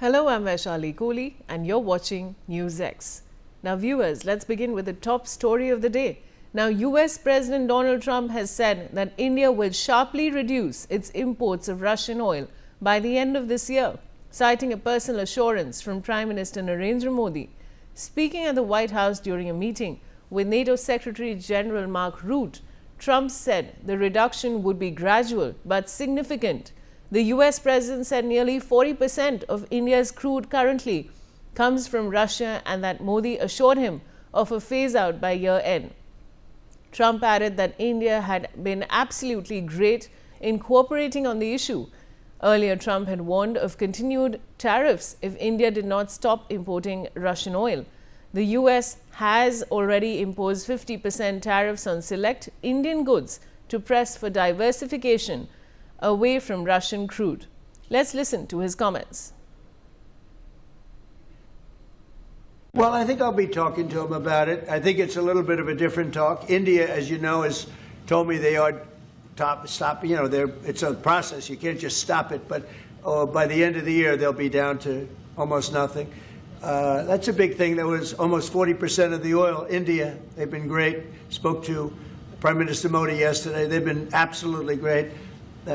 Hello, I'm Vaishali Kohli and you're watching Newsx. Now viewers, let's begin with the top story of the day. Now US President Donald Trump has said that India will sharply reduce its imports of Russian oil by the end of this year, citing a personal assurance from Prime Minister Narendra Modi. Speaking at the White House during a meeting with NATO Secretary General Mark Rutte, Trump said the reduction would be gradual but significant. The US president said nearly 40% of India's crude currently comes from Russia and that Modi assured him of a phase out by year end. Trump added that India had been absolutely great in cooperating on the issue. Earlier, Trump had warned of continued tariffs if India did not stop importing Russian oil. The US has already imposed 50% tariffs on select Indian goods to press for diversification away from Russian crude. Let's listen to his comments. Well, I think I'll be talking to him about it. I think it's a little bit of a different talk. India, as you know, has told me they are stop. You know, it's a process. You can't just stop it. But by the end of the year, they'll be down to almost nothing. That's a big thing. There was almost 40% of the oil. India, they've been great. Spoke to Prime Minister Modi yesterday. They've been absolutely great.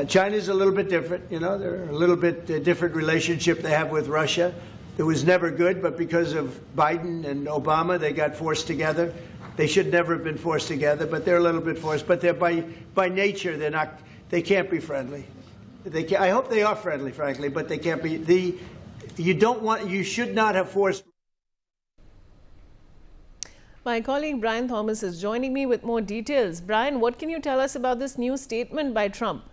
China's a little bit different. You know, they're a little bit different relationship they have with Russia. It was never good, but because of Biden and Obama, they got forced together. They should never have been forced together, but they're a little bit forced. But they're by nature, they're not. They can't be friendly. I hope they are friendly, frankly, but they can't be. You should not have forced. My colleague Brian Thomas is joining me with more details. Brian, what can you tell us about this new statement by Trump?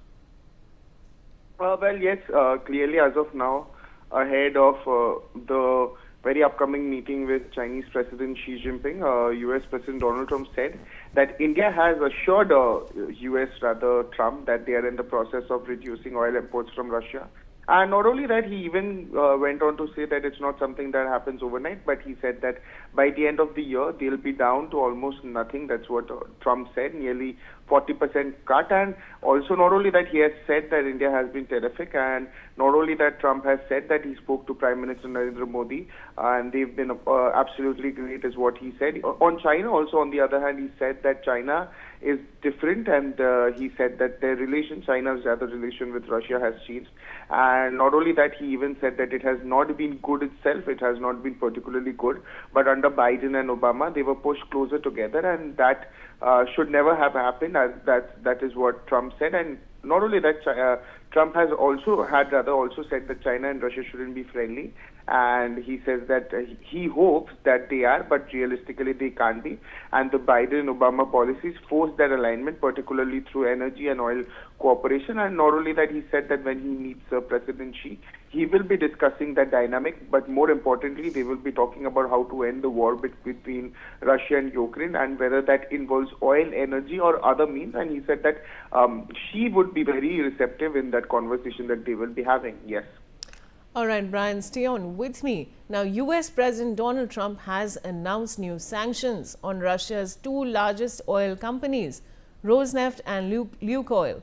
Well, yes, clearly as of now, ahead of the very upcoming meeting with Chinese President Xi Jinping, US President Donald Trump said that India has assured Trump, that they are in the process of reducing oil imports from Russia. And not only that, he even went on to say that it's not something that happens overnight, but he said that by the end of the year, they'll be down to almost nothing. That's what Trump said, nearly 40% cut. And also not only that, he has said that India has been terrific. And not only that, Trump has said that he spoke to Prime Minister Narendra Modi and they've been absolutely great is what he said. On China also, on the other hand, he said that China is different, and he said that their relation, China's other relation with Russia, has changed. And not only that, he even said that it has not been good itself, it has not been particularly good, but under Biden and Obama, they were pushed closer together, and that should never have happened. That is what Trump said. And not only that, Trump has also said that China and Russia shouldn't be friendly, and he says that he hopes that they are, but realistically they can't be. And the Biden and Obama policies force that alignment, particularly through energy and oil cooperation. And not only that, he said that when he meets President Xi, he will be discussing that dynamic, but more importantly, they will be talking about how to end the war between Russia and Ukraine, and whether that involves oil, energy, or other means. And he said that Xi would be very receptive in that conversation that they will be having. Yes. All right, Brian, stay on with me. Now, US President Donald Trump has announced new sanctions on Russia's two largest oil companies, Rosneft and Lukoil.